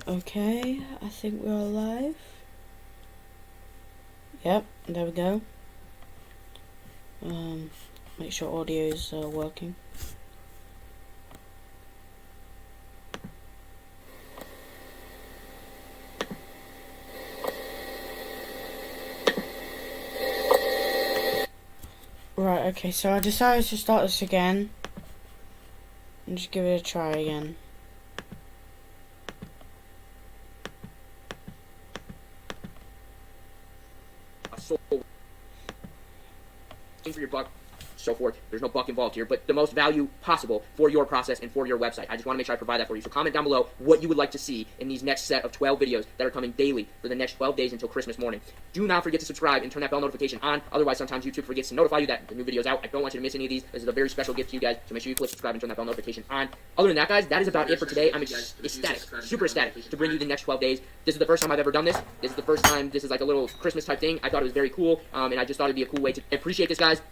Okay, I think we're live. Yep, there we go. Make sure audio is working. Right, okay, so I decided to start this again. And just give it a try again. For your buck, so forth. There's no buck involved here, but the most value possible for your process and for your website. I just want to make sure I provide that for you. So comment down below what you would like to see in these next set of 12 videos that are coming daily for the next 12 days until Christmas morning. Do not forget to subscribe and turn that bell notification on. Otherwise, sometimes YouTube forgets to notify you that the new video is out. I don't want you to miss any of these. This is a very special gift to you guys, so make sure you click subscribe and turn that bell notification on. Other than that, guys, that is about it for today. I'm ecstatic, super ecstatic to bring you the next 12 days. This is the first time I've ever done this. This is the first time this is like a little Christmas type thing. I thought it was very cool, and I just thought it'd be a cool way to appreciate this, guys.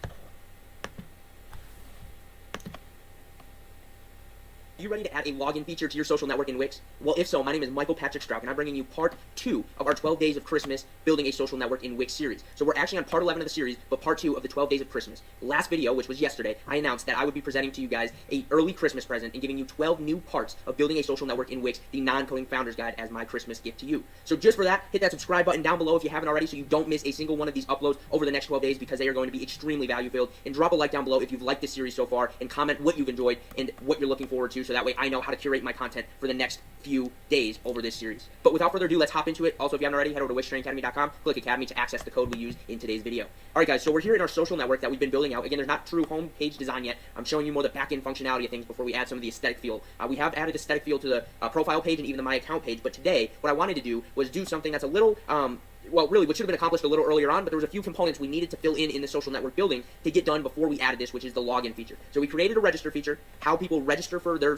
Are you ready to add a login feature to your social network in Wix? Well, if so, my name is Michael Patrick Strouk, and I'm bringing you part 2 of our 12 Days of Christmas Building a Social Network in Wix series. So we're actually on part 11 of the series, but part 2 of the 12 Days of Christmas. Last video, which was yesterday, I announced that I would be presenting to you guys a early Christmas present and giving you 12 new parts of building a social network in Wix, the non-coding founder's guide, as my Christmas gift to you. So just for that, hit that subscribe button down below if you haven't already, so you don't miss a single one of these uploads over the next 12 days, because they are going to be extremely value-filled. And drop a like down below if you've liked this series so far, and comment what you've enjoyed and what you're looking forward to, so that way I know how to curate my content for the next few days over this series. But without further ado, let's hop into it. Also, if you haven't already, head over to WixTrainingAcademy.com, click Academy to access the code we use in today's video. Alright guys, so we're here in our social network that we've been building out. Again, there's not true home page design yet. I'm showing you more the back-end functionality of things before we add some of the aesthetic feel. We have added aesthetic feel to the profile page and even the My Account page, but today, what I wanted to do was do something that's a little, well, really, what should have been accomplished a little earlier on, but there was a few components we needed to fill in the social network building to get done before we added this, which is the login feature. So we created a register feature, how people register for their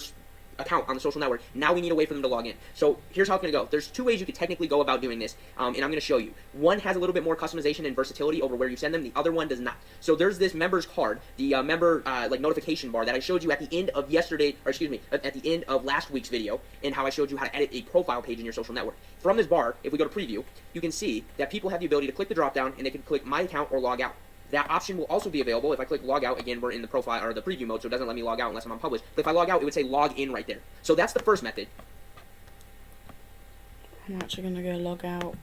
account on the social network. Now we need a way for them to log in. So here's how it's going to go. There's 2 ways you could technically go about doing this, and I'm going to show you. One has a little bit more customization and versatility over where you send them. The other one does not. So there's this members card, the member like notification bar that I showed you at the end of yesterday, or excuse me, at the end of last week's video, and how I showed you how to edit a profile page in your social network. From this bar, if we go to preview, you can see that people have the ability to click the drop down and they can click My Account or Log Out. That option will also be available if I click log out. Again, we're in the profile or the preview mode, so it doesn't let me log out unless I'm on publish. But if I log out, it would say log in right there. So that's the first method. I'm actually gonna go log out.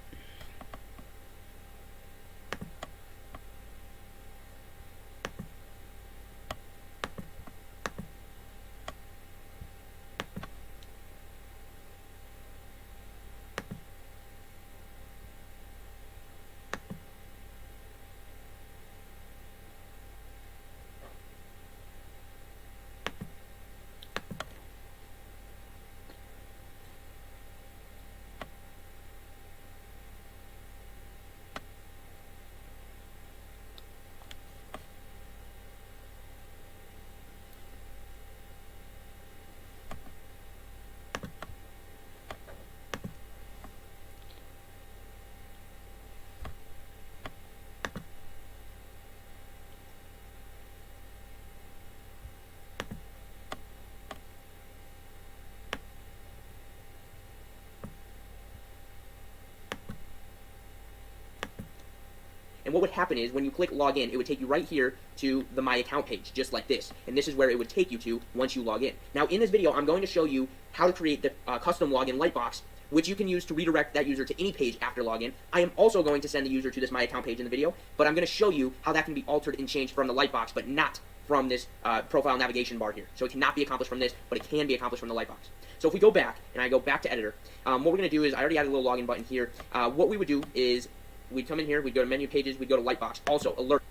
And what would happen is when you click login, it would take you right here to the My Account page, just like this. And this is where it would take you to once you log in. Now in this video, I'm going to show you how to create the custom login lightbox, which you can use to redirect that user to any page after login. I am also going to send the user to this My Account page in the video, but I'm going to show you how that can be altered and changed from the lightbox, but not from this profile navigation bar here. So it cannot be accomplished from this, but it can be accomplished from the lightbox. So if we go back, and I go back to editor, what we're going to do is, I already added a little login button here. What we would do is, we'd come in here, we'd go to menu pages, we'd go to lightbox. Also, alert.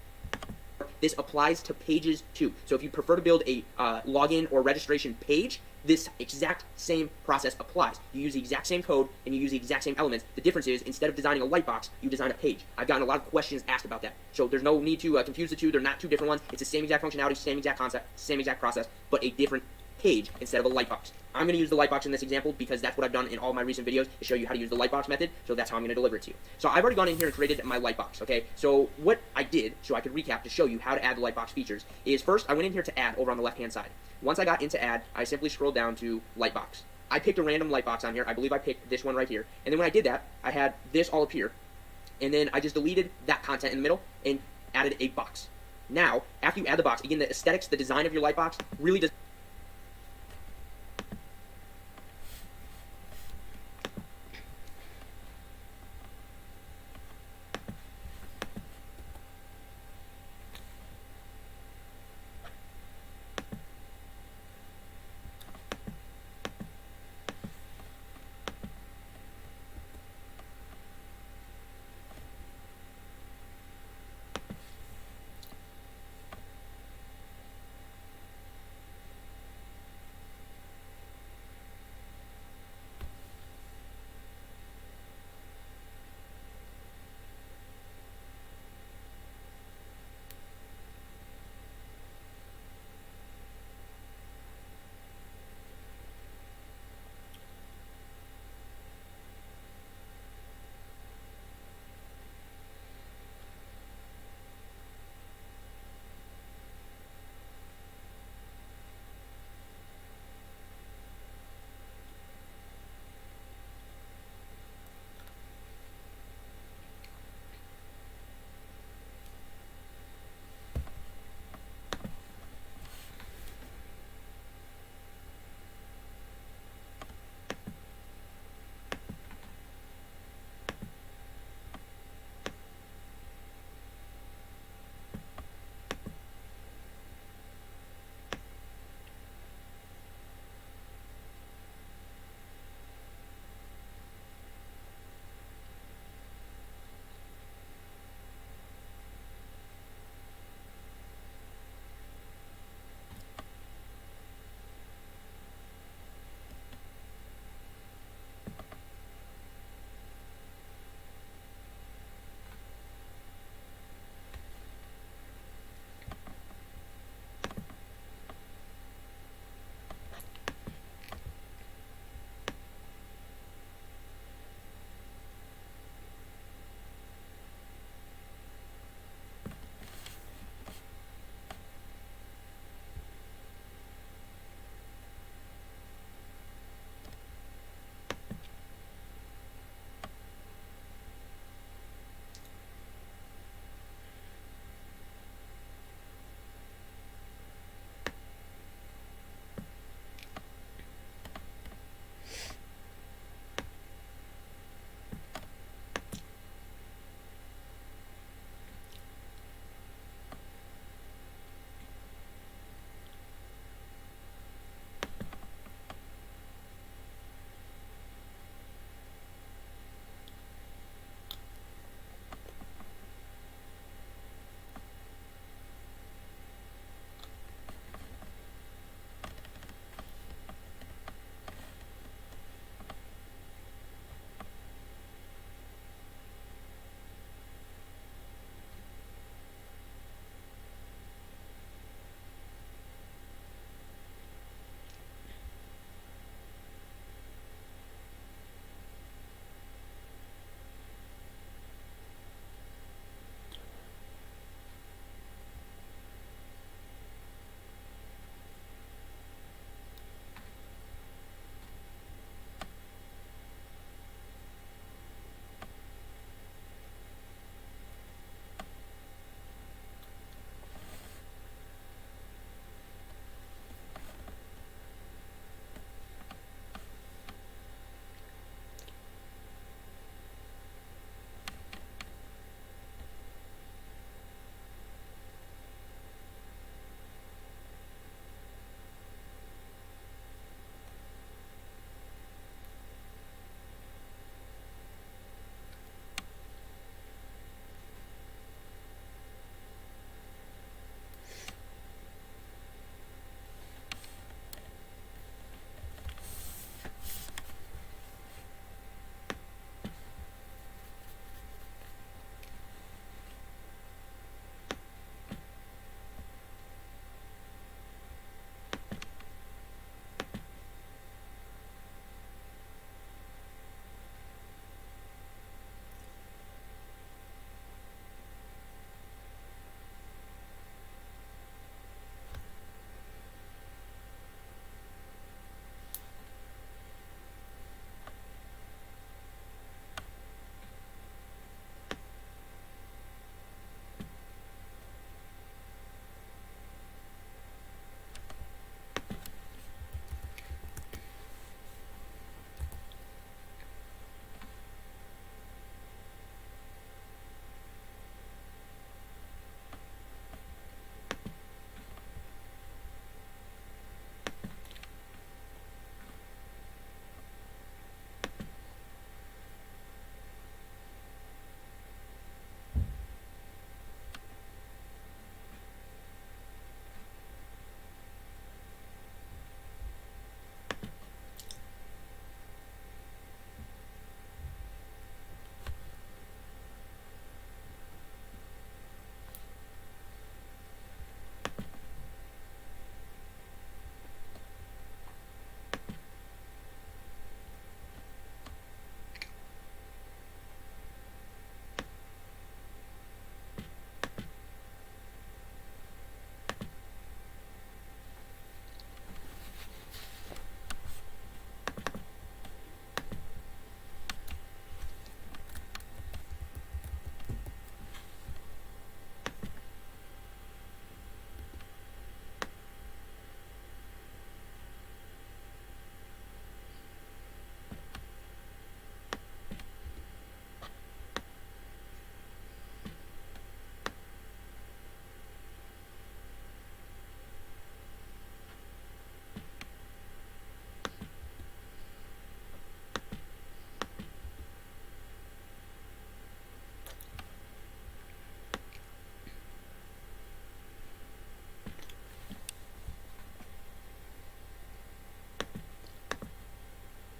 This applies to pages too. So if you prefer to build a login or registration page, this exact same process applies. You use the exact same code and you use the exact same elements. The difference is, instead of designing a lightbox, you design a page. I've gotten a lot of questions asked about that. So there's no need to confuse the two. They're not two different ones. It's the same exact functionality, same exact concept, same exact process, but a different page instead of a lightbox. I'm going to use the lightbox in this example because that's what I've done in all my recent videos, to show you how to use the lightbox method, so that's how I'm going to deliver it to you. So I've already gone in here and created my lightbox, okay? So what I did, so I could recap to show you how to add the lightbox features, is first I went in here to add over on the left-hand side. Once I got into add, I simply scrolled down to lightbox. I picked a random light box on here. I believe I picked this one right here. And then when I did that, I had this all appear. And then I just deleted that content in the middle and added a box. Now, after you add the box, again, the aesthetics, the design of your light box really does.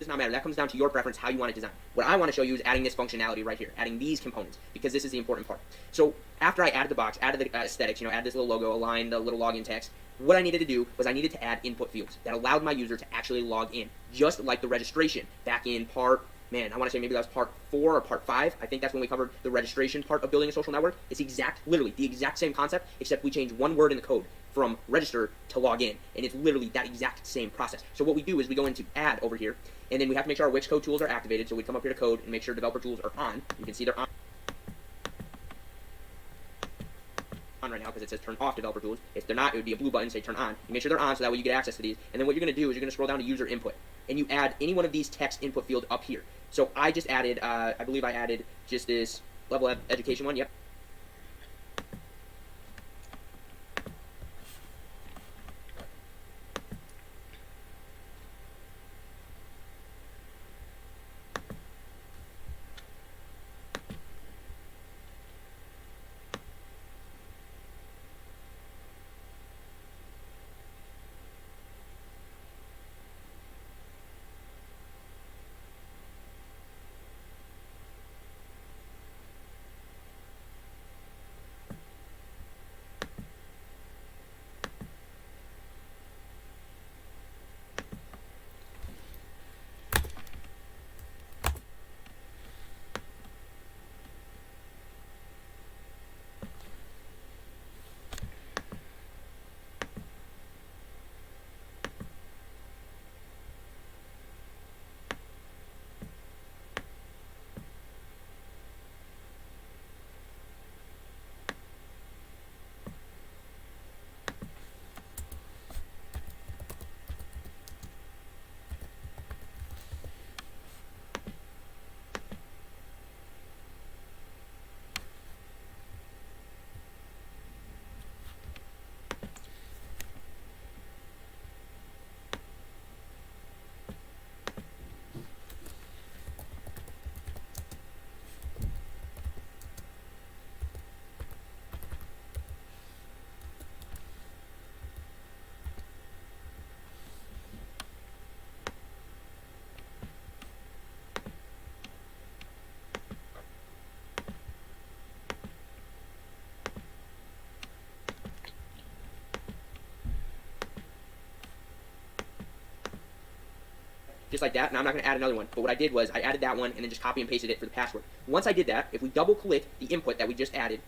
not matter. That comes down to your preference, how you want it designed. What I want to show you is adding this functionality right here, adding these components, because this is the important part. So after I added the box, added the aesthetics, added this little logo, aligned the little login text, what I needed to do was I needed to add input fields that allowed my user to actually log in, just like the registration back in part, man, I want to say maybe that was part 4 or part 5. I think that's when we covered the registration part of building a social network. It's literally the exact same concept, except we change one word in the code from register to log in, and it's literally that exact same process. So what we do is we go into add over here, and then we have to make sure our Wix code tools are activated. So we come up here to code and make sure developer tools are on. You can see they're on right now because it says turn off developer tools. If they're not, it would be a blue button say turn on. You make sure they're on so that way you get access to these. And then what you're going to do is you're going to scroll down to user input, and you add any one of these text input field up here. So I just added, I believe I added just this level of education one. Yep. Just like that, and I'm not going to add another one. But what I did was I added that one and then just copy and pasted it for the password. Once I did that, if we double click the input that we just added,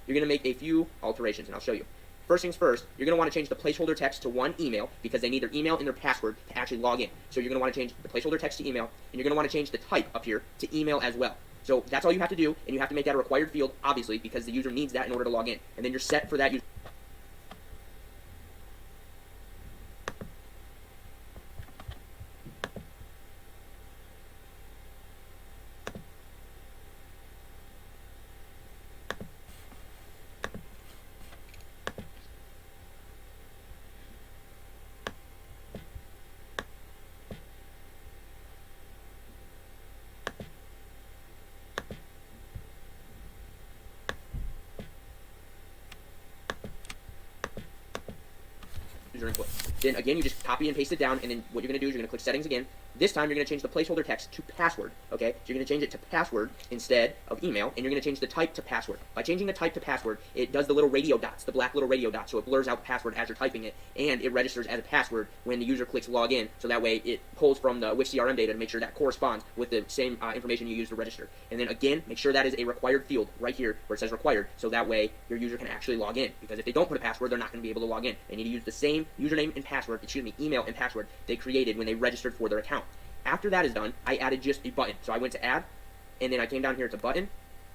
you're going to make a few alterations, and I'll show you. First things first, you're going to want to change the placeholder text to one email because they need their email and their password to actually log in. So you're going to want to change the placeholder text to email, and you're going to want to change the type up here to email as well. So that's all you have to do, and you have to make that a required field, obviously, because the user needs that in order to log in. And then you're set for that user. User input. Then again, you just copy and paste it down, and then what you're going to do is you're going to click settings again. This time you're going to change the placeholder text to password, okay? So you're going to change it to password instead of email, and you're going to change the type to password. By changing the type to password, it does the little radio dots, the black little radio dots, so it blurs out the password as you're typing it, and it registers as a password when the user clicks login, so that way it pulls from the Wix CRM data to make sure that corresponds with the same information you use to register. And then again, make sure that is a required field right here where it says required, so that way your user can actually log in, because if they don't put a password, they're not going to be able to log in. They need to use the same username and password, email and password they created when they registered for their account. After that is done, I added just a button. So I went to add, and then I came down here to button,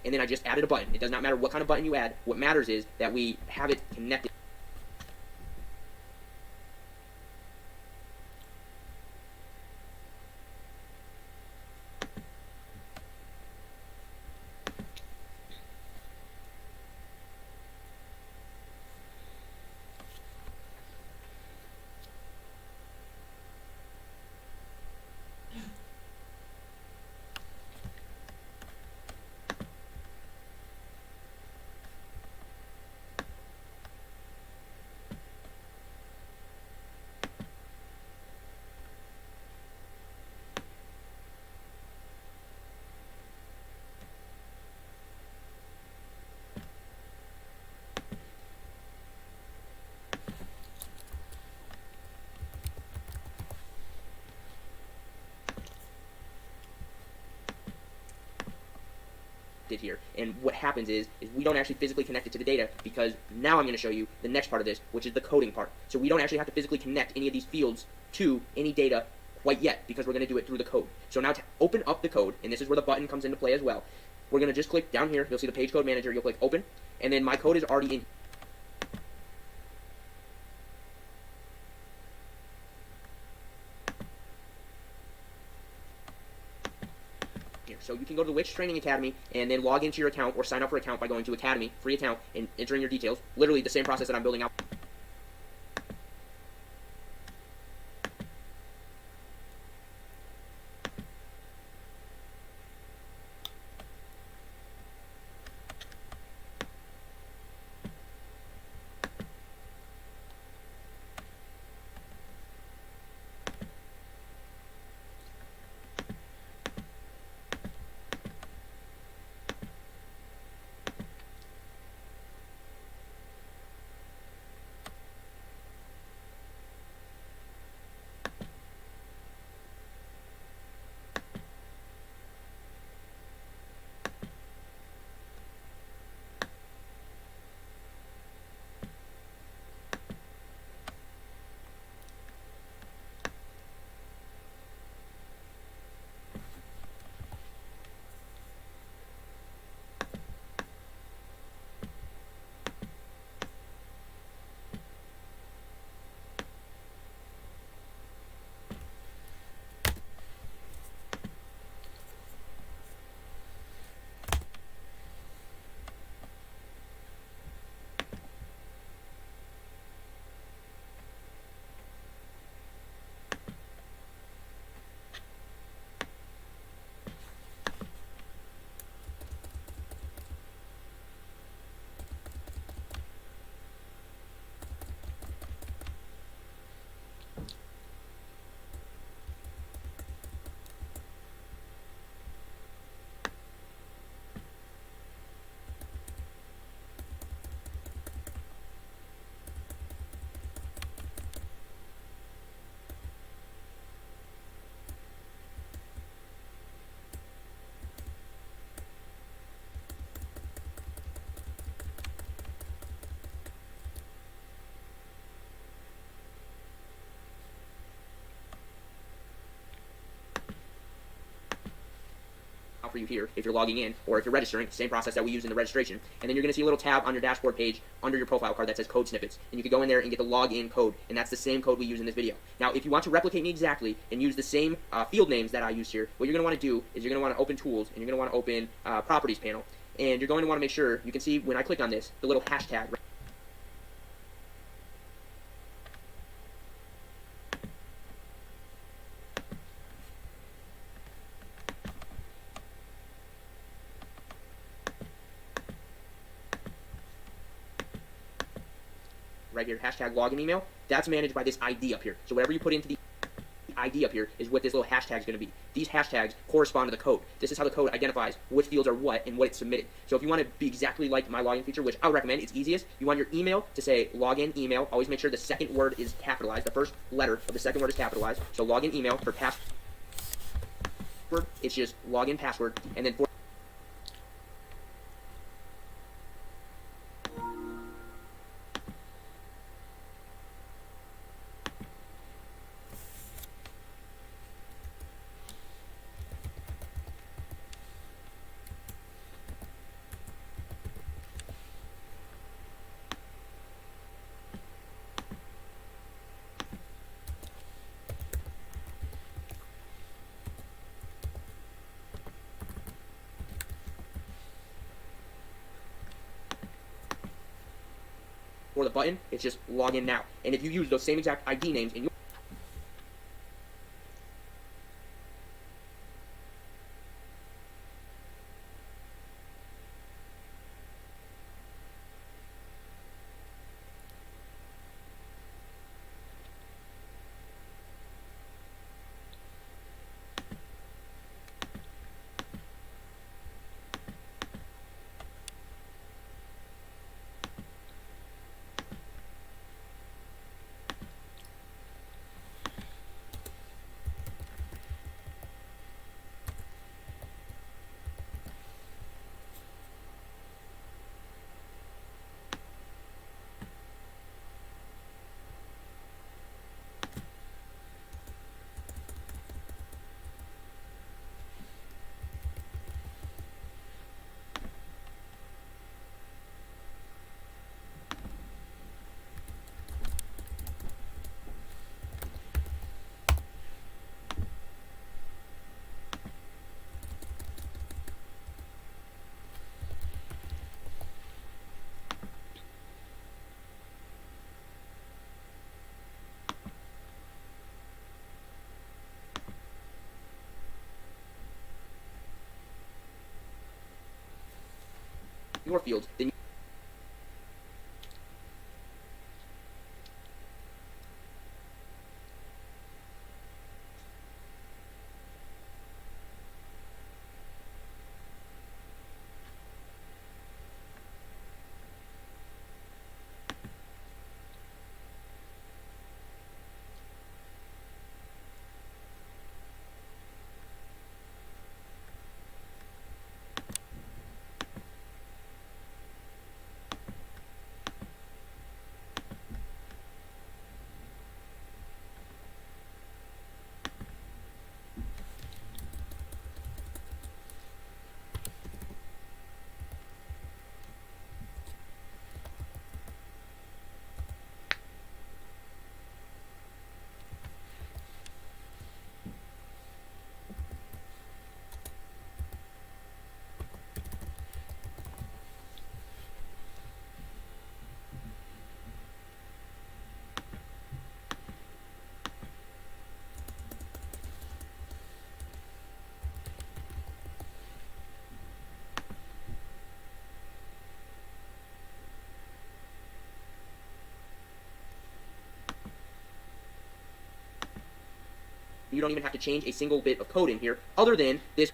and then I just added a button. It does not matter what kind of button you add. What matters is that we have it connected. connected here. And what happens is we don't actually physically connect it to the data, because now I'm going to show you the next part of this, which is the coding part. So we don't actually have to physically connect any of these fields to any data quite yet, because we're going to do it through the code. So now to open up the code, and this is where the button comes into play as well, we're going to just click down here. You'll see the page code manager. You'll click open, and then my code is already in. So you can go to the Wix Training Academy and then log into your account or sign up for an account by going to Academy, free account, and entering your details. Literally the same process that I'm building out. For you here, if you're logging in or if you're registering, same process that we use in the registration. And then you're going to see a little tab on your dashboard page under your profile card that says code snippets, and you can go in there and get the login code, and that's the same code we use in this video. Now if you want to replicate me exactly and use the same field names that I used here, what you're going to want to do is you're going to want to open tools, and you're going to want to open properties panel, and you're going to want to make sure you can see when I click on this the little hashtag. Right here, hashtag login email, that's managed by this ID up here. So whatever you put into the ID up here is what this little hashtag is going to be. These hashtags correspond to the code. This is how the code identifies which fields are what and what it's submitted. So if you want to be exactly like my login feature, which I would recommend, it's easiest, you want your email to say login email. Always make sure the second word is capitalized. The first letter of the second word is capitalized. So login email. For password, it's just login password. And then for the button, it's just login now. And if you use those same exact ID names in your your fields, then you don't even have to change a single bit of code in here other than this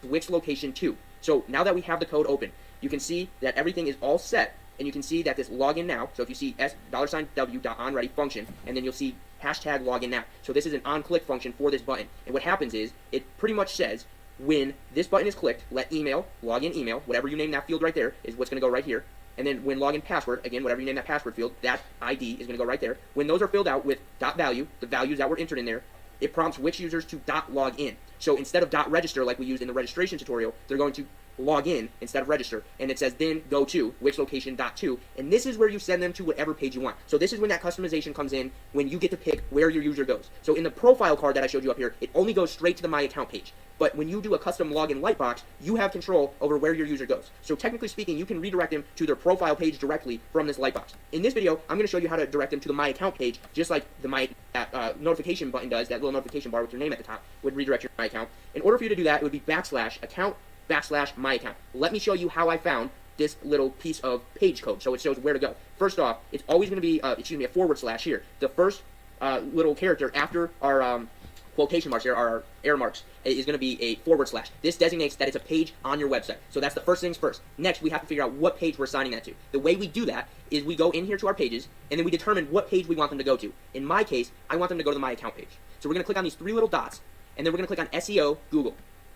Wix location 2. So now that we have the code open, you can see that everything is all set, and you can see that this login now, so if you see $w.onReady function, and then you'll see hashtag login now. So this is an on-click function for this button. And what happens is, it pretty much says, when this button is clicked, let email, login email, whatever you name that field right there, is what's going to go right here. And then when login password, again, whatever you name that password field, that ID is going to go right there. When those are filled out with .value, the values that were entered in there, it prompts Wix users to .log in. So instead of .register like we used in the registration tutorial, they're going to log in instead of register. And it says then go to Wix location .2, and this is where you send them to whatever page you want. So this is when that customization comes in, when you get to pick where your user goes. So in the profile card that I showed you up here, it only goes straight to the My Account page. But when you do a custom login lightbox, you have control over where your user goes. So technically speaking, you can redirect them to their profile page directly from this lightbox. In this video, I'm going to show you how to direct them to the My Account page, just like the notification button does, that little notification bar with your name at the top would redirect your My Account. In order for you to do that, it would be /account/My Account. Let me show you how I found this little piece of page code, so it shows where to go. First off, it's always going to be, a / here. The first little character after our quotation marks here, our error marks, is going to be a /. This designates that it's a page on your website. So that's the first things first. Next, we have to figure out what page we're assigning that to. The way we do that is we go in here to our pages, and then we determine what page we want them to go to. In my case, I want them to go to the My Account page. So we're going to click on these 3 little dots, and then we're going to click on SEO Google.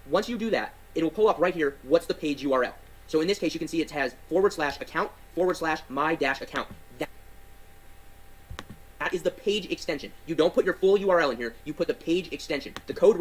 Once you do that, it will pull up right here, what's the page URL. So in this case, you can see it has /account /my-account. That is the page extension. You don't put your full URL in here, you put the page extension. The code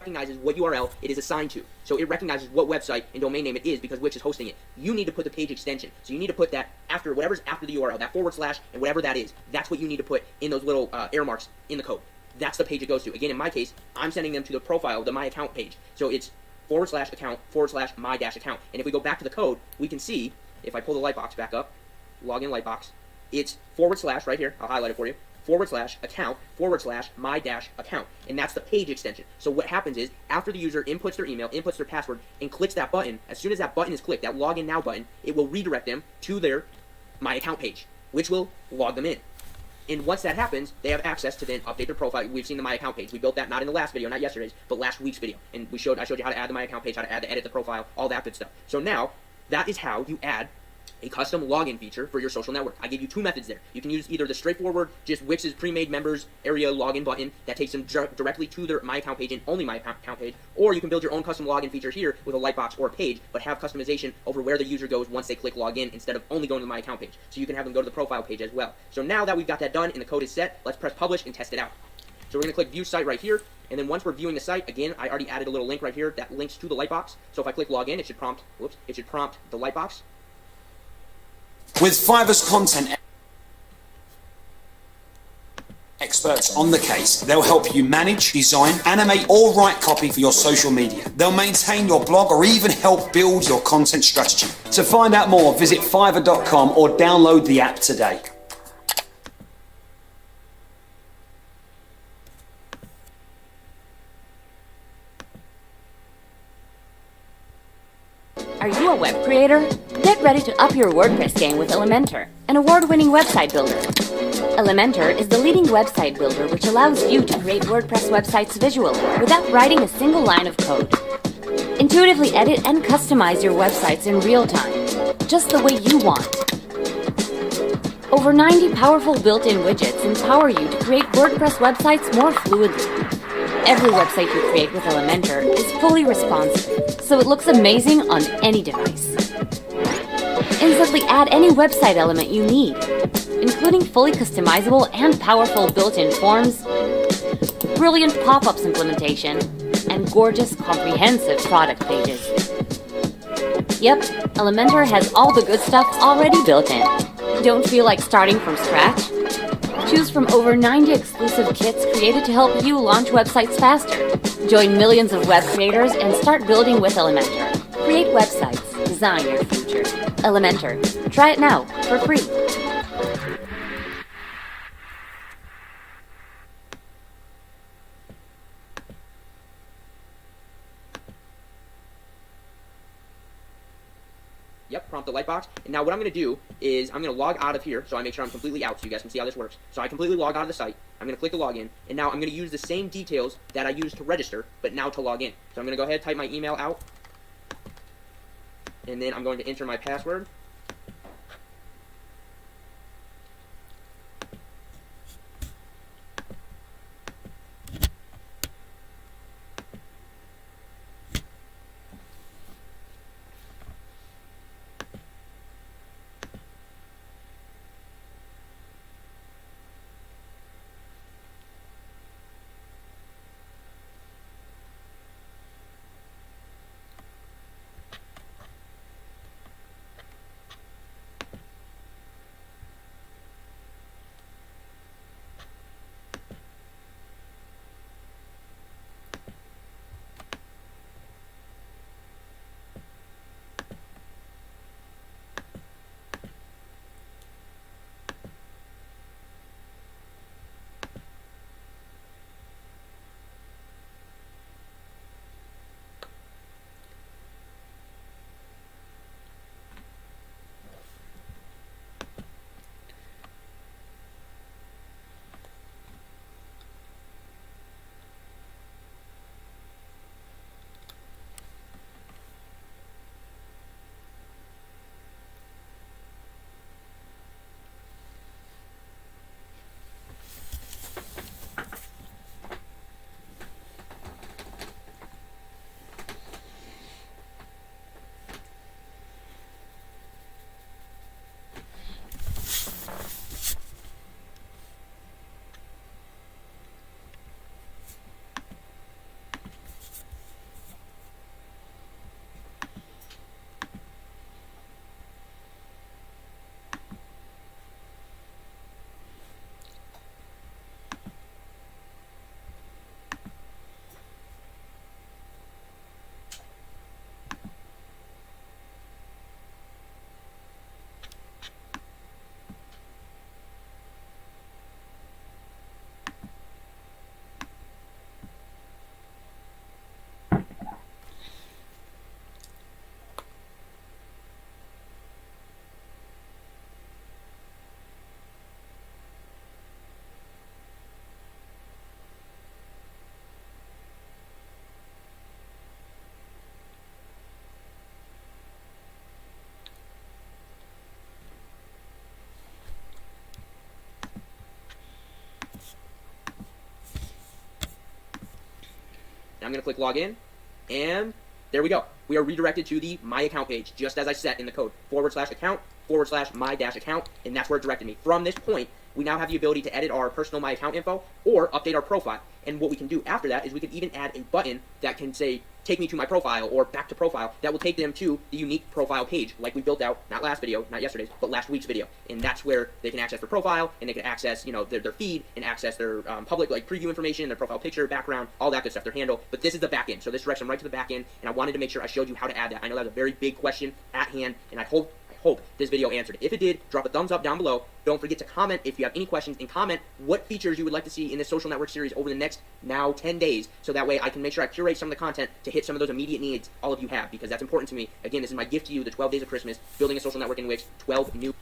recognizes what URL it is assigned to. So it recognizes what website and domain name it is because Wix is hosting it. You need to put the page extension. So you need to put that after whatever's after the URL, that / and whatever that is. That's what you need to put in those little error marks in the code. That's the page it goes to. Again, in my case, I'm sending them to the profile, the My Account page. So it's /account / my-account. And if we go back to the code, we can see, if I pull the Lightbox back up, login Lightbox, it's / right here, I'll highlight it for you, /account / my-account. And that's the page extension. So what happens is, after the user inputs their email, inputs their password, and clicks that button, as soon as that button is clicked, that login now button, it will redirect them to their My Account page, which will log them in. And once that happens, they have access to then update their profile. We've seen the My Account page. We built that not in the last video, not yesterday's, but last week's video. And I showed you how to add the My Account page, how to edit the profile, all that good stuff. So now, that is how you add a custom login feature for your social network. I gave you two methods there. You can use either the straightforward, just Wix's pre-made members area login button that takes them directly to their My Account page and only My Account page, or you can build your own custom login feature here with a Lightbox or a page, but have customization over where the user goes once they click login instead of only going to the My Account page. So you can have them go to the profile page as well. So now that we've got that done and the code is set, let's press publish and test it out. So we're going to click view site right here, and then once we're viewing the site, again, I already added a little link right here that links to the Lightbox. So if I click login, it should prompt the Lightbox. With Fiverr's content experts on the case, they'll help you manage, design, animate, or write copy for your social media. They'll maintain your blog or even help build your content strategy. To find out more, visit fiverr.com or download the app today. Are you a web creator? Get ready to up your WordPress game with Elementor, an award-winning website builder. Elementor is the leading website builder which allows you to create WordPress websites visually without writing a single line of code. Intuitively edit and customize your websites in real time, just the way you want. Over 90 powerful built-in widgets empower you to create WordPress websites more fluidly. Every website you create with Elementor is fully responsive, so it looks amazing on any device. Instantly add any website element you need, including fully customizable and powerful built-in forms, brilliant pop-ups implementation, and gorgeous, comprehensive product pages. Yep, Elementor has all the good stuff already built in. Don't feel like starting from scratch? Choose from over 90 exclusive kits created to help you launch websites faster. Join millions of web creators and start building with Elementor. Create websites, design your future. Elementor. Try it now for free. Yep, prompt the Lightbox. And now what I'm going to do is I'm going to log out of here so I make sure I'm completely out so you guys can see how this works. So I completely log out of the site. I'm going to click the login. And now I'm going to use the same details that I used to register, but now to log in. So I'm going to go ahead and type my email out. And then I'm going to enter my password. I'm going to click login, and there we go. We are redirected to the My Account page, just as I set in the code, /account/my-account, and that's where it directed me. From this point, we now have the ability to edit our personal My Account info or update our profile. And what we can do after that is we can even add a button that can say, take me to my profile or back to profile. That will take them to the unique profile page like we built out, not last video, not yesterday's, but last week's video. And that's where they can access their profile, and they can access, you know, their feed, and access their public, like, preview information, their profile picture, background, all that good stuff, their handle. But this is the back end. So this directs them right to the back end, and I wanted to make sure I showed you how to add that. I know that's a very big question at hand, and I hope this video answered it. If it did, drop a thumbs up down below. Don't forget to comment if you have any questions, and comment what features you would like to see in this social network series over the next, now, 10 days, so that way I can make sure I curate some of the content to hit some of those immediate needs all of you have, because that's important to me. Again, this is my gift to you, the 12 days of Christmas, building a social network in Wix, 12 new...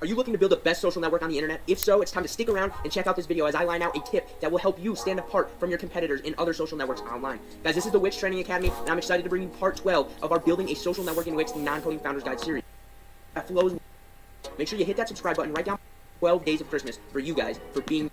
Are you looking to build the best social network on the internet? If so, it's time to stick around and check out this video as I line out a tip that will help you stand apart from your competitors in other social networks online. Guys, this is the Wix Training Academy, and I'm excited to bring you part 12 of our Building a Social Network in Wix Non-Coding Founders Guide series. That flows. Make sure you hit that subscribe button right down. 12 days of Christmas for you guys for being...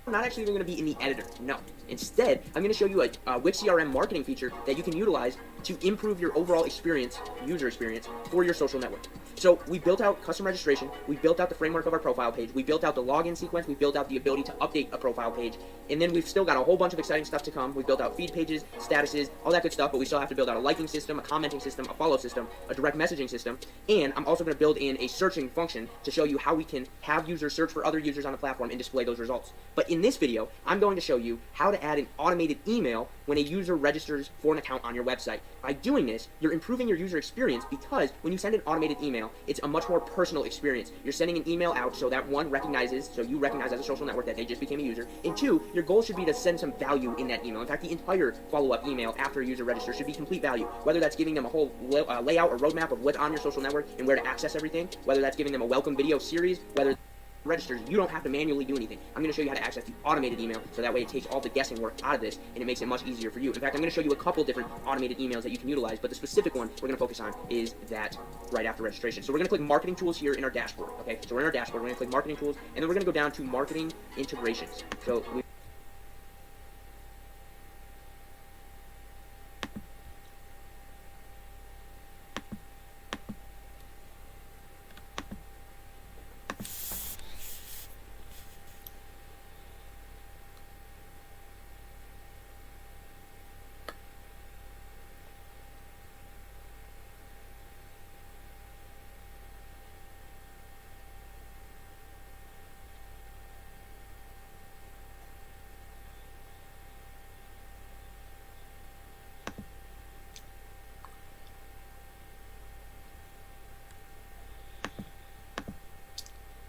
I'm not actually even going to be in the editor, no. Instead, I'm going to show you a Wix CRM marketing feature that you can utilize to improve your overall experience, user experience, for your social network. So we built out custom registration, we built out the framework of our profile page, we built out the login sequence, we built out the ability to update a profile page, and then we've still got a whole bunch of exciting stuff to come. We built out feed pages, statuses, all that good stuff, but we still have to build out a liking system, a commenting system, a follow system, a direct messaging system, and I'm also going to build in a searching function to show you how we can have users search for other users on the platform and display those results. But in this video, I'm going to show you how to add an automated email when a user registers for an account on your website. By doing this, you're improving your user experience, because when you send an automated email, it's a much more personal experience. You're sending an email out so that one recognizes, so you recognize as a social network that they just became a user, and two, your goal should be to send some value in that email. In fact, the entire follow-up email after a user registers should be complete value, whether that's giving them a whole layout or roadmap of what's on your social network and where to access everything, whether that's giving them a welcome video series, whether registers, you don't have to manually do anything. I'm going to show you how to access the automated email, so that way it takes all the guessing work out of this, and it makes it much easier for you. In fact, I'm going to show you a couple different automated emails that you can utilize, but the specific one we're going to focus on is that right after registration. So we're going to click Marketing Tools here in our dashboard, okay? So we're in our dashboard, we're going to click Marketing Tools, and then we're going to go down to Marketing Integrations. So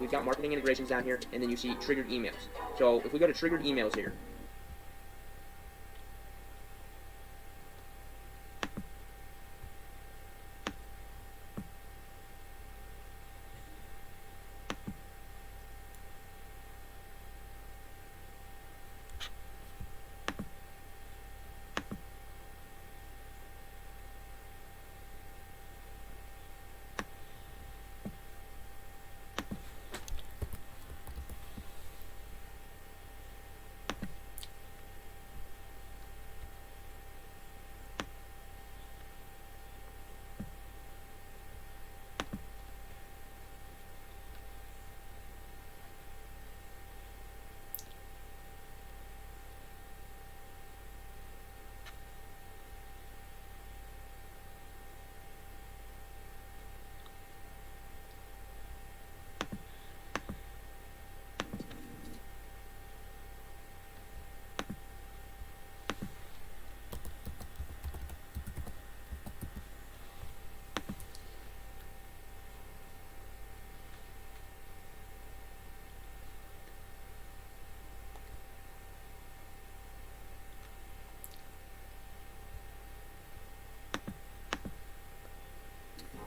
we've got marketing integrations down here, and then you see triggered emails. So if we go to triggered emails here,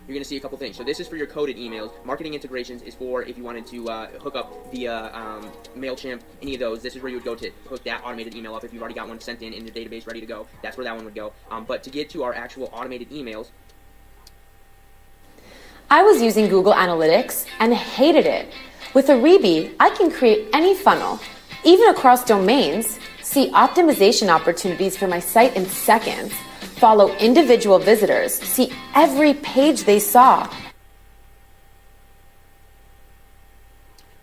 you're going to see a couple things. So this is for your coded emails. Marketing integrations is for if you wanted to hook up via MailChimp, any of those. This is where you would go to hook that automated email up if you've already got one sent in the database ready to go. That's where that one would go. But to get to our actual automated emails, I was using Google Analytics and hated it. With Aribi, I can create any funnel, even across domains, see optimization opportunities for my site in seconds, follow individual visitors, see every page they saw.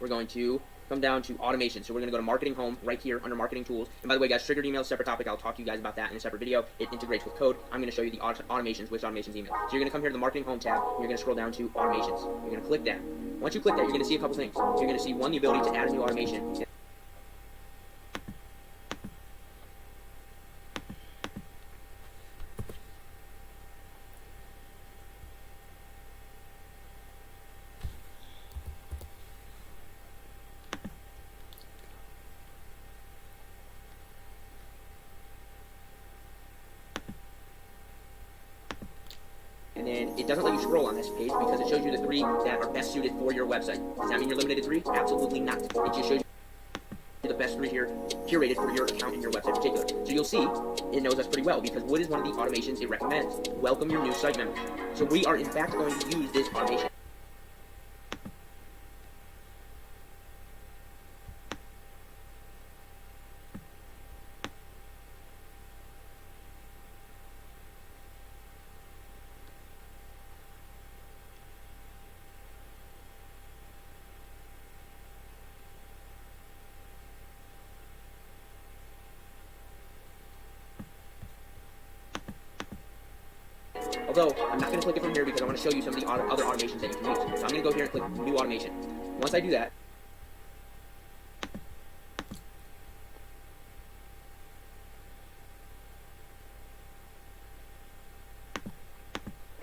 We're going to come down to automation. So we're going to go to marketing home right here under marketing tools. And by the way, guys, triggered email is a separate topic. I'll talk to you guys about that in a separate video. It integrates with code. I'm going to show you the automations, which automations email. So you're going to come here to the marketing home tab. You're going to scroll down to automations. You're going to click that. Once you click that, you're going to see a couple things. So you're going to see, one, the ability to add a new automation. And then it doesn't let you scroll on this page because it shows you the 3 that are best suited for your website. Does that mean you're limited to 3? Absolutely not. It just shows you the best 3 here curated for your account and your website in particular. So you'll see it knows us pretty well because what is one of the automations it recommends? Welcome your new site members. So we are in fact going to use this automation. Although, I'm not going to click it from here because I want to show you some of the other automations that you can use. So I'm going to go here and click New Automation. Once I do that,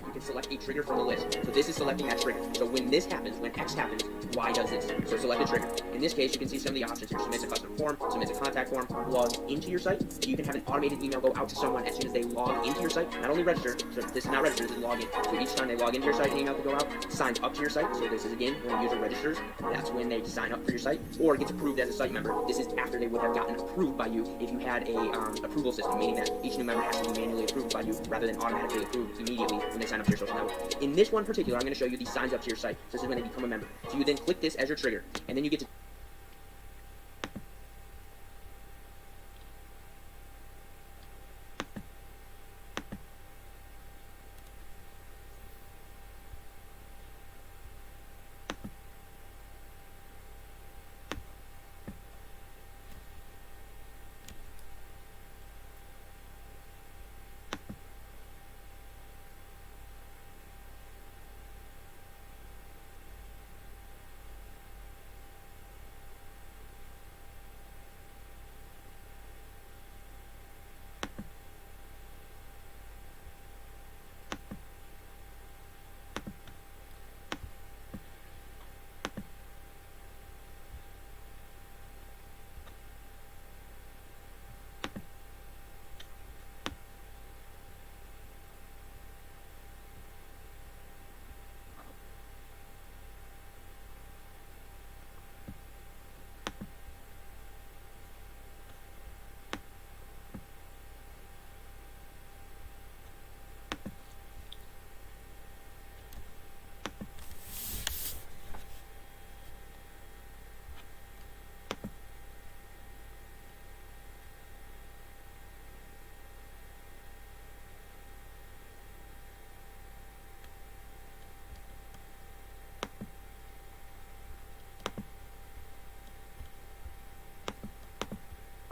you can select a trigger from the list. So this is selecting that trigger. So when this happens, when X happens, Y does this. So select a trigger. In this case, you can see some of the options here. Submit a custom form, submit a contact form, log into your site. So you can have an automated email go out to someone as soon as they log into your site. Not only register, so this is not register, this is login. So each time they log into your site, an email could go out, signs up to your site. So this is again, when a user registers, that's when they sign up for your site, or gets approved as a site member. This is after they would have gotten approved by you if you had a approval system, meaning that each new member has to be manually approved by you rather than automatically approved immediately when they sign up to your social network. In this one particular, I'm going to show you the signs up to your site. So this is when they become a member. So you then click this as your trigger, and then you get to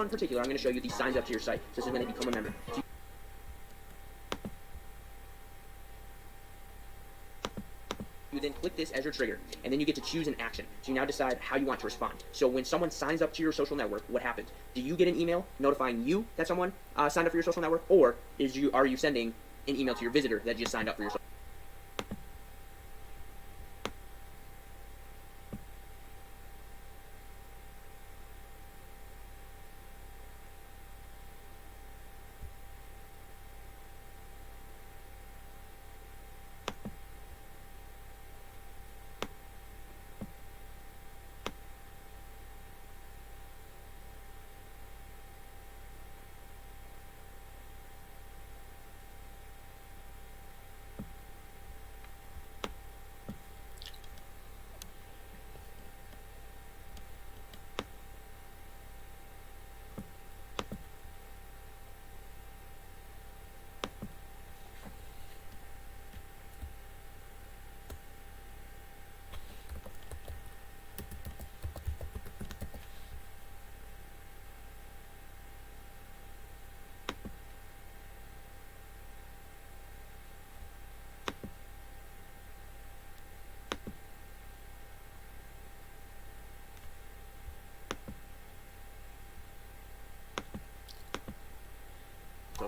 in particular, I'm going to show you the signs up to your site. So this is when they become a member. So you then click this as your trigger, and then you get to choose an action. So you now decide how you want to respond. So when someone signs up to your social network, what happens? Do you get an email notifying you that someone signed up for your social network, or are you sending an email to your visitor that just signed up for your social network?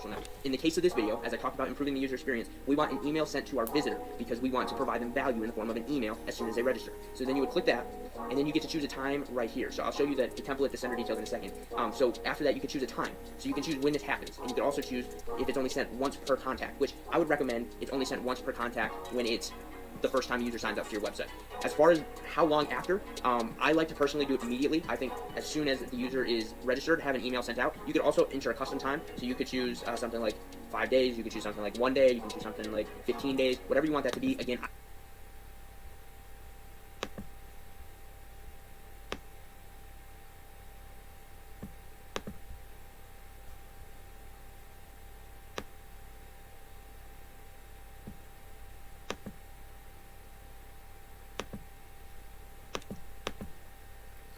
social network. In the case of this video, as I talked about improving the user experience, we want an email sent to our visitor because we want to provide them value in the form of an email as soon as they register. So then you would click that, and then you get to choose a time right here. So I'll show you the template, the sender details in a second. So after that, you can choose a time. So you can choose when this happens, and you can also choose if it's only sent once per contact, which I would recommend it's only sent once per contact when it's the first time a user signs up to your website. As far as how long after, I like to personally do it immediately. I think as soon as the user is registered, have an email sent out. You could also enter a custom time, so you could choose something like 5 days, you could choose something like 1 day, you can choose something like 15 days, whatever you want that to be. Again,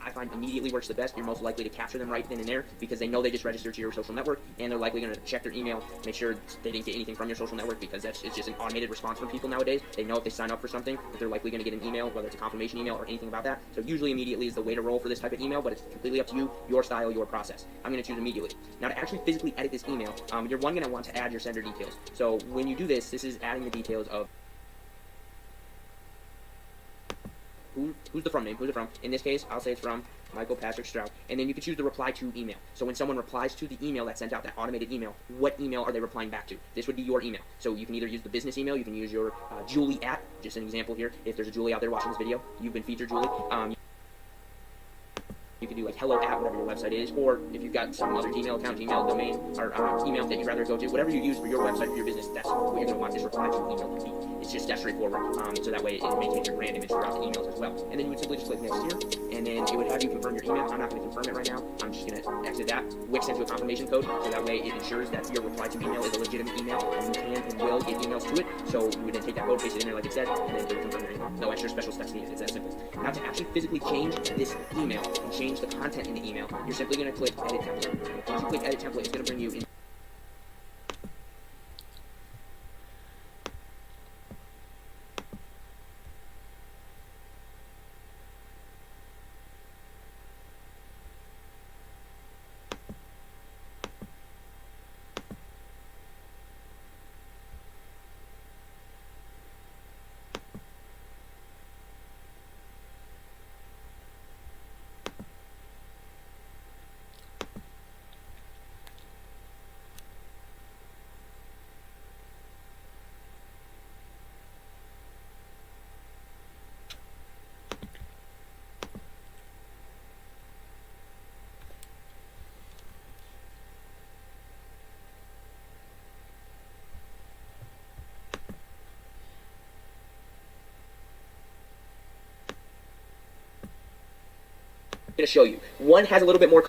I find immediately works the best. You're most likely to capture them right then and there because they know they just registered to your social network, and they're likely going to check their email, make sure they didn't get anything from your social network, because it's just an automated response from people nowadays. They know if they sign up for something that they're likely going to get an email, whether it's a confirmation email or anything about that. So usually immediately is the way to roll for this type of email, but it's completely up to you, your style, your process. I'm going to choose immediately. Now, to actually physically edit this email, you're going to want to add your sender details. So when you do this, this is adding the details of who's the from name, who's it from. In this case, I'll say it's from Michael Patrick Stroud. And then you can choose the reply to email. So when someone replies to the email that's sent out, that automated email, what email are they replying back to? This would be your email. So you can either use the business email, you can use your Julie @ just an example here. If there's a Julie out there watching this video, you've been featured, Julie. You can do like hello @ whatever your website is, or if you've got some other Gmail account, Gmail domain, or email that you'd rather go to, whatever you use for your website, for your business, that's what you're going to want this reply to email to be. It's just that straightforward, so that way it maintains your brand image throughout the emails as well. And then you would simply just click next here, and then it would have you confirm your email. I'm not going to confirm it right now. I'm just going to exit that. Wix sends you a confirmation code, so that way it ensures that your reply to email is a legitimate email, and you can and will get emails to it. So you would then take that code, paste it in there like it said, and then it would confirm your email. No extra special steps needed. It's that simple. Now, to actually physically change this email and change the content in the email, you're simply going to click Edit Template. Once you click Edit Template, it's going to bring you in. Going to show you. One has a little bit more.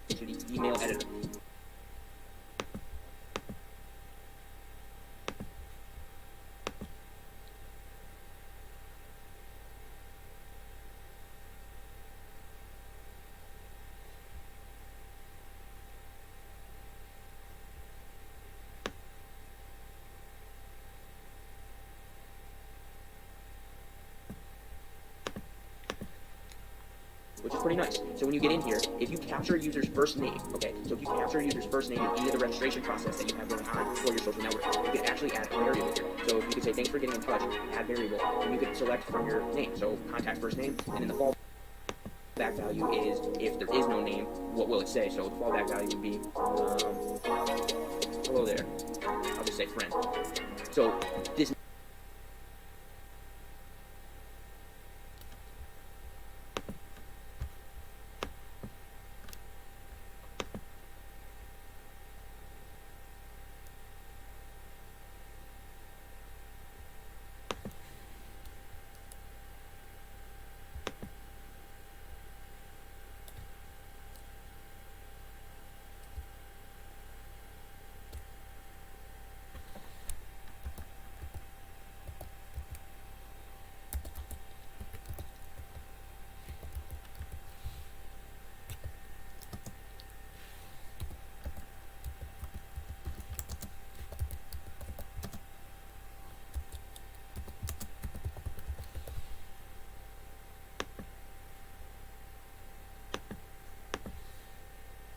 To the email editor. Which is pretty nice. So when you get in here, if you capture a user's first name, okay, so if you capture a user's first name in either the registration process that you have going on for your social network, you can actually add a variable here. So you could say, thanks for getting in touch, add variable, and you could select from your name. So contact first name, and then the fallback value is, if there is no name, what will it say? So the fallback value would be, hello there. I'll just say friend. So this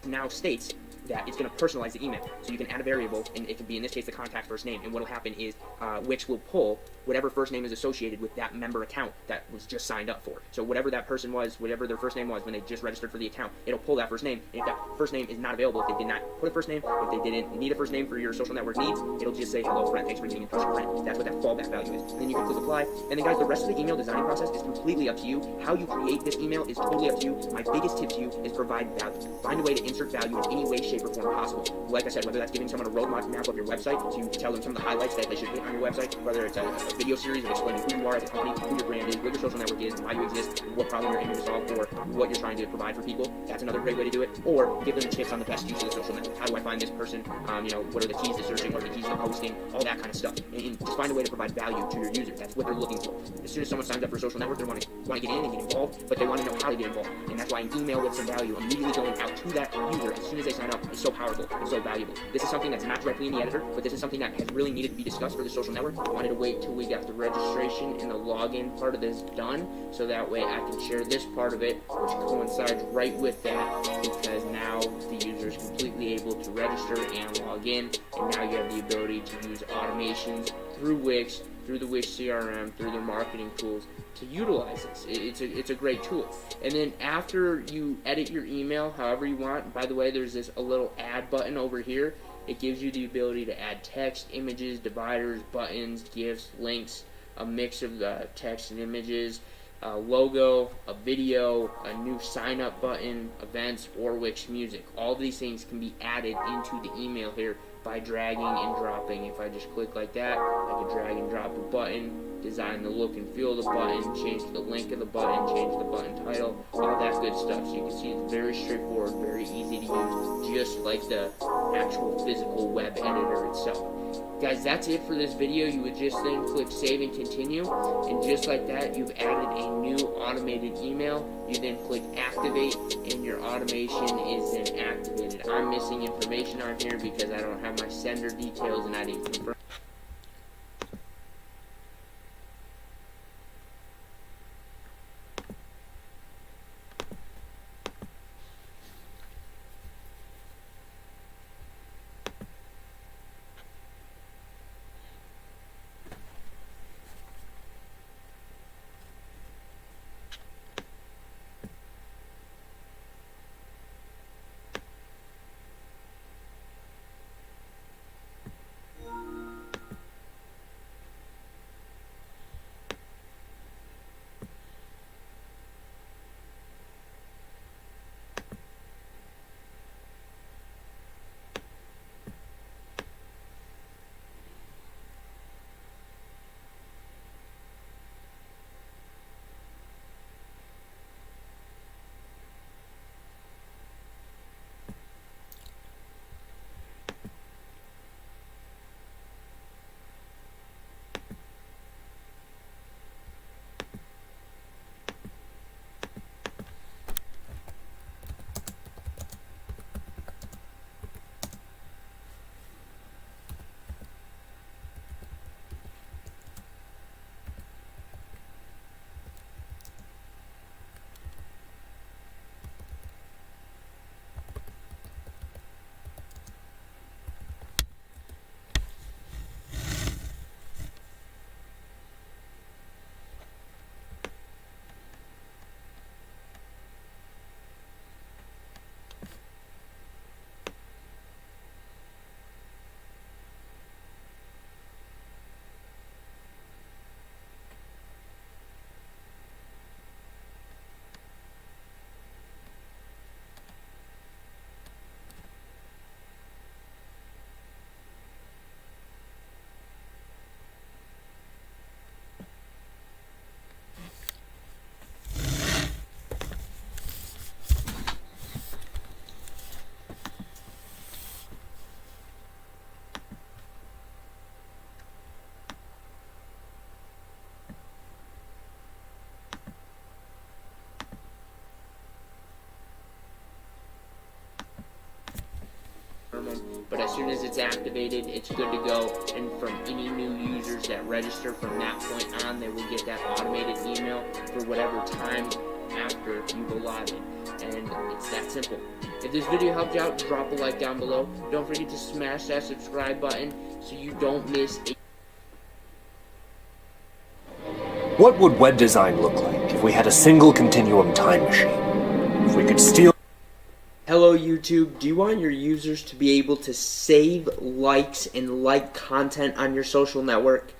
now states that it's going to personalize the email. So you can add a variable, and it can be, in this case, the contact first name. And what will happen is Wix will pull whatever first name is associated with that member account that was just signed up for. So whatever that person was, whatever their first name was when they just registered for the account, it'll pull that first name. And if that first name is not available, if they did not put a first name, if they didn't need a first name for your social network needs, it'll just say, hello, friend. Thanks for getting in touch with friend. That's what that fallback value is. And then you can click apply. And then, guys, the rest of the email designing process is completely up to you. How you create this email is totally up to you. My biggest tip to you is provide value. Find a way to insert value in any way, shape, or form possible. Like I said, whether that's giving someone a roadmap of your website, so you tell them some of the highlights that they should hit on your website, whether it's a video series of explaining who you are as a company, who your brand is, what your social network is, why you exist, what problem you're aiming to solve, or what you're trying to provide for people. That's another great way to do it. Or give them tips on the best use of the social network. How do I find this person? What are the keys to searching? What are the keys to posting? All that kind of stuff. And just find a way to provide value to your user. That's what they're looking for. As soon as someone signs up for a social network, they want to get in and get involved, but they want to know how to get involved. And that's why an email with some value immediately going out to that user as soon as they sign up is so powerful and so valuable. This is something that's not directly in the editor, but this is something that has really needed to be discussed for the social network. I wanted to wait till we got the registration and the login part of this done, so that way I can share this part of it, which coincides right with that, because now the user is completely able to register and log in, and now you have the ability to use automations through Wix, through the Wix CRM, through their marketing tools to utilize this. It's a great tool. And then after you edit your email however you want, by the way, there's a little add button over here. It gives you the ability to add text, images, dividers, buttons, GIFs, links, a mix of text and images, a logo, a video, a new sign up button, events, or Wix music. All of these things can be added into the email here by dragging and dropping. If I just click like that, I can drag and drop a button, design the look and feel of the button, change the link of the button, change the button title, all that good stuff. So you can see it's very straightforward, very easy to use, just like the actual physical web editor itself. Guys, that's it for this video. You would just then click save and continue, and just like that, you've added a new automated email. You then click activate, and your automation is then activated. I'm missing information on here because I don't have my sender details, and I didn't confirm. but as soon as it's activated, it's good to go. And from any new users that register from that point on, they will get that automated email for whatever time after you've allotted. And it's that simple. If this video helped you out, drop a like down below. Don't forget to smash that subscribe button so you don't miss a What would web design look like if we had a single continuum time machine? If we could steal... Hello YouTube, do you want your users to be able to save likes and like content on your social network?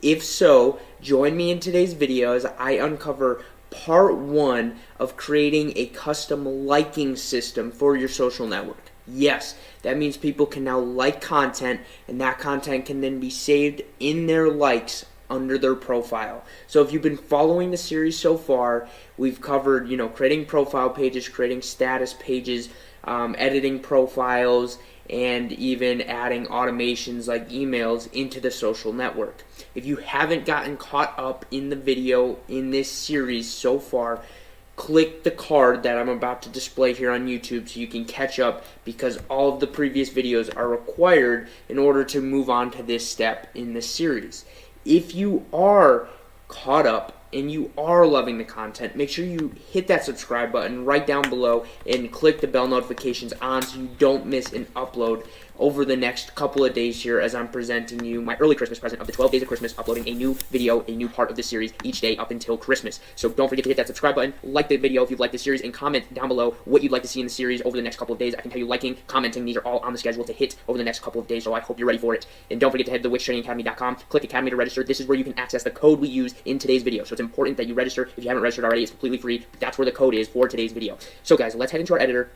If so, join me in today's video as I uncover part 1 of creating a custom liking system for your social network. Yes, that means people can now like content, and that content can then be saved in their likes under their profile. So if you've been following the series so far, we've covered, creating profile pages, creating status pages, editing profiles, and even adding automations like emails into the social network. If you haven't gotten caught up in the video in this series so far, click the card that I'm about to display here on YouTube so you can catch up, because all of the previous videos are required in order to move on to this step in the series. If you are caught up and you are loving the content, make sure you hit that subscribe button right down below and click the bell notifications on so you don't miss an upload over the next couple of days here as I'm presenting you my early Christmas present of the 12 days of Christmas, uploading a new video, a new part of this series each day up until Christmas. So don't forget to hit that subscribe button, like the video if you've liked the series, and comment down below what you'd like to see in the series over the next couple of days. I can tell you liking, commenting, these are all on the schedule to hit over the next couple of days, so I hope you're ready for it. And don't forget to head to wixtrainingacademy.com, click Academy to register. This is where you can access the code we use in today's video. So it's important that you register. If you haven't registered already, it's completely free. That's where the code is for today's video. So guys, let's head into our editor.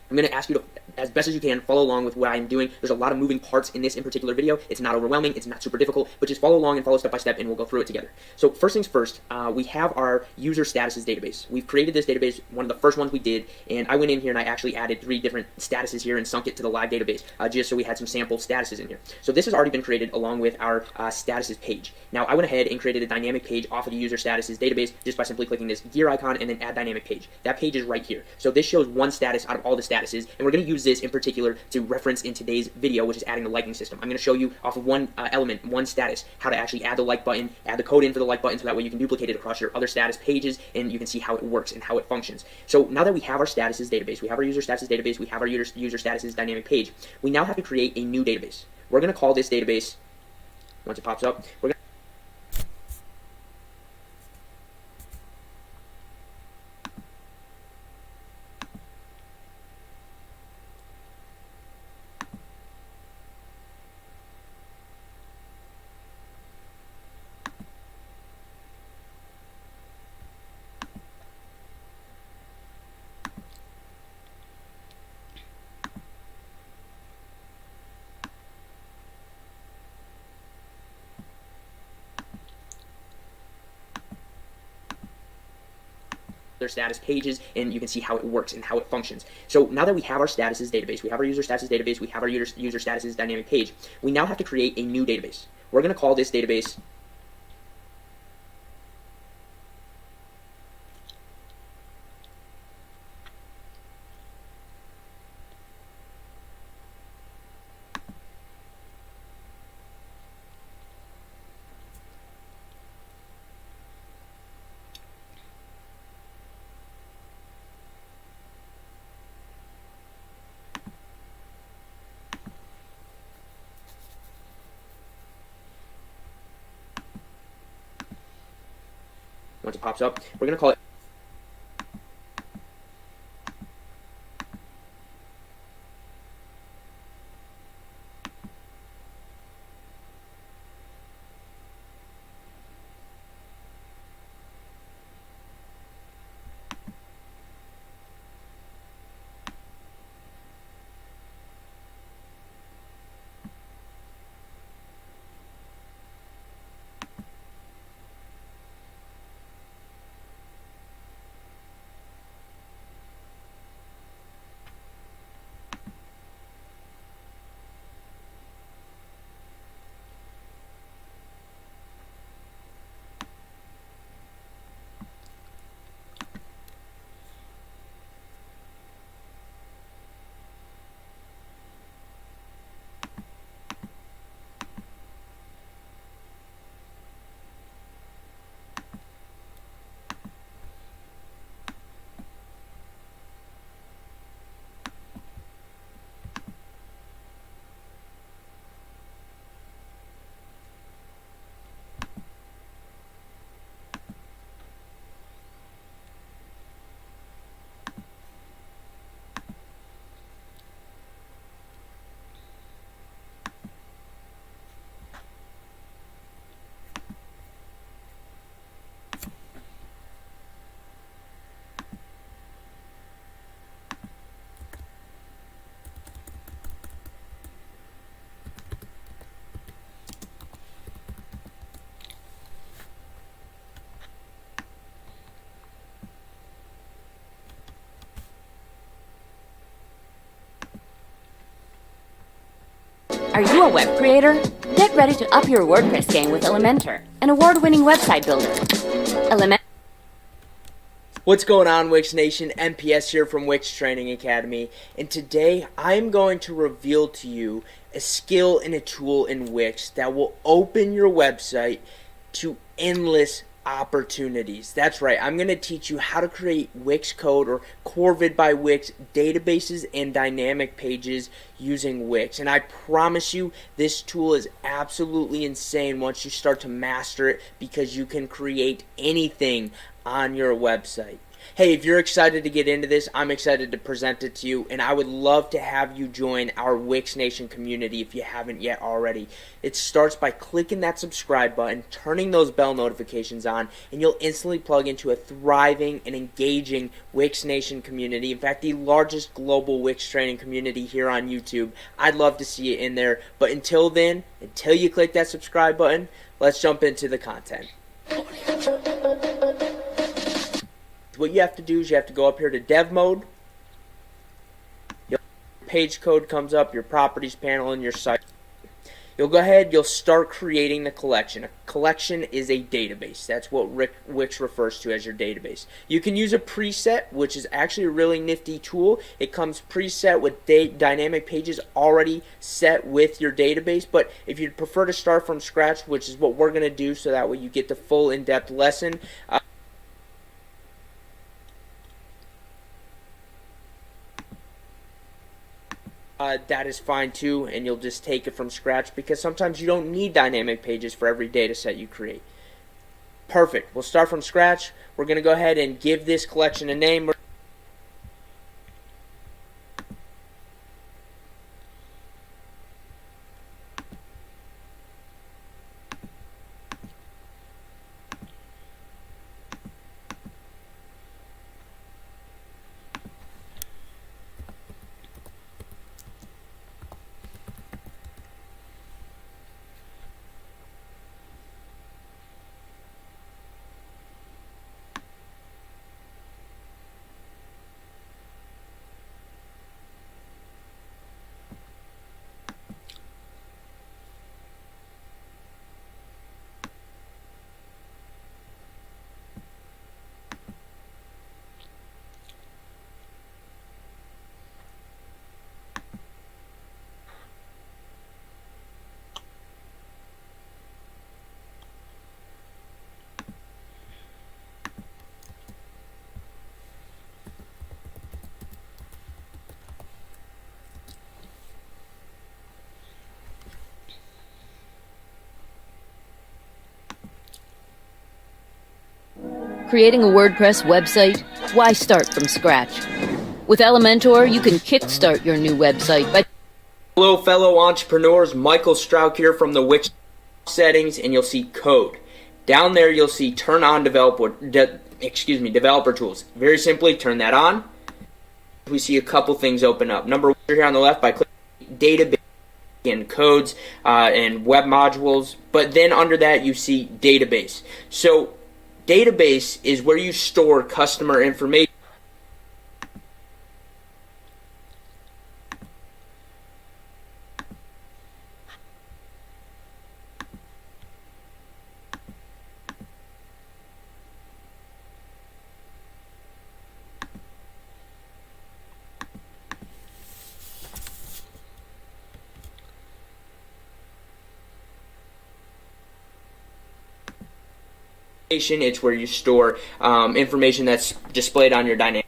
I'm going to ask you to, as best as you can, follow along with what I'm doing. There's a lot of moving parts in this in particular video. It's not overwhelming. It's not super difficult, but just follow along and follow step by step, and we'll go through it together. So first things first, we have our user statuses database. We've created this database, one of the first ones we did, and I went in here and I actually added 3 different statuses here and sunk it to the live database, just so we had some sample statuses in here. So this has already been created along with our statuses page. Now I went ahead and created a dynamic page off of the user statuses database just by simply clicking this gear icon and then add dynamic page. That page is right here. So this shows one status out of all the statuses, and we're going to use this in particular to reference in today's video, which is adding the liking system. I'm going to show you off of one element, one status, how to actually add the like button, add the code in for the like button, so that way you can duplicate it across your other status pages, and you can see how it works and how it functions. So now that we have our statuses database, we have our user statuses database, we have our user statuses dynamic page, we now have to create a new database. We're going to call this database, once it pops up, we're going to their status pages, and you can see how it works and how it functions. So now that we have our statuses database, we have our user statuses database, we have our user statuses dynamic page, we now have to create a new database. We're going to call this database once it pops up, we're going to call it Are you a web creator? Get ready to up your WordPress game with Elementor, an award-winning website builder. What's going on, Wix Nation? MPS here from Wix Training Academy, and today I'm going to reveal to you a skill and a tool in Wix that will open your website to endless opportunities. That's right, I'm going to teach you how to create Wix code or Corvid by Wix databases and dynamic pages using Wix. And I promise you this tool is absolutely insane once you start to master it, because you can create anything on your website. Hey, if you're excited to get into this, I'm excited to present it to you, and I would love to have you join our Wix Nation community if you haven't yet already. It starts by clicking that subscribe button, turning those bell notifications on, and you'll instantly plug into a thriving and engaging Wix Nation community. In fact, the largest global Wix training community here on YouTube. I'd love to see you in there, but until then, until you click that subscribe button, let's jump into the content. What you have to do is you have to go up here to dev mode. Your page code comes up, your properties panel, and your site. You'll go ahead, you'll start creating the collection. A collection is a database. That's what Wix refers to as your database. You can use a preset, which is actually a really nifty tool. It comes preset with dynamic pages already set with your database, but if you'd prefer to start from scratch, which is what we're going to do, so that way you get the full in-depth lesson, that is fine too, and you'll just take it from scratch, because sometimes you don't need dynamic pages for every data set you create. Perfect. We'll start from scratch. We're going to go ahead and give this collection a name. Creating a WordPress website? Why start from scratch? With Elementor, you can kickstart your new website by... Hello, fellow entrepreneurs. Michael Strauch here from the Wix settings, and you'll see code. Down there, you'll see turn on developer tools. Very simply, turn that on. We see a couple things open up. Number one, here on the left, by clicking database and codes and web modules. But then under that, you see database. So database is where you store customer information. It's where you store information that's displayed on your dynamic.